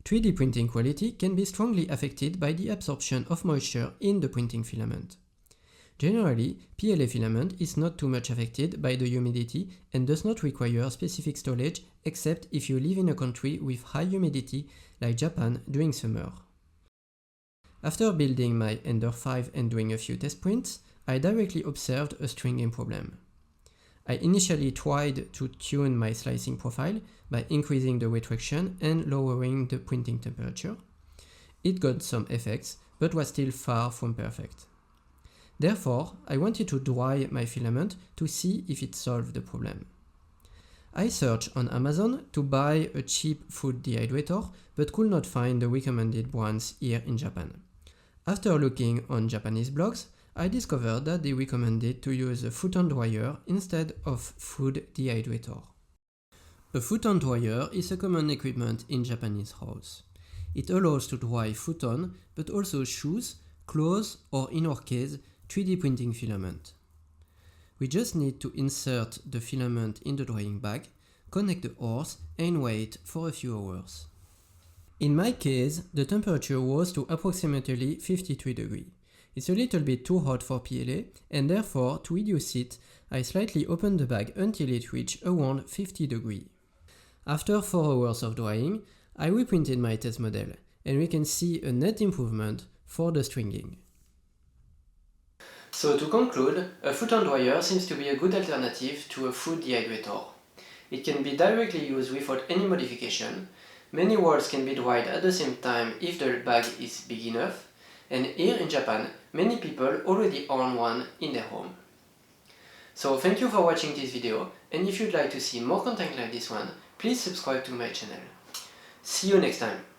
3D printing quality can be strongly affected by the absorption of moisture in the printing filament. Generally, PLA filament is not too much affected by the humidity and does not require specific storage except if you live in a country with high humidity like Japan during summer. After building my Ender 5 and doing a few test prints, I directly observed a stringing problem. I initially tried to tune my slicing profile by increasing the retraction and lowering the printing temperature. It got some effects, but was still far from perfect. Therefore, I wanted to dry my filament to see if it solved the problem. I searched on Amazon to buy a cheap food dehydrator, but could not find the recommended brands here in Japan. After looking on Japanese blogs, I discovered that they recommended to use a futon dryer instead of food dehydrator. A futon dryer is a common equipment in Japanese house. It allows to dry futon, but also shoes, clothes, or in our case, 3D printing filament. We just need to insert the filament in the drying bag, connect the hose, and wait for a few hours. In my case, the temperature rose to approximately 53 degrees. It's a little bit too hot for PLA, and therefore, to reduce it, I slightly opened the bag until it reached around 50 degrees. After 4 hours of drying, I reprinted my test model, and we can see a net improvement for the stringing. So to conclude, a futon dryer seems to be a good alternative to a food dehydrator. It can be directly used without any modification. Many rolls can be dried at the same time if the bag is big enough, and here in Japan, many people already own one in their home. So thank you for watching this video, and if you'd like to see more content like this one, please subscribe to my channel. See you next time!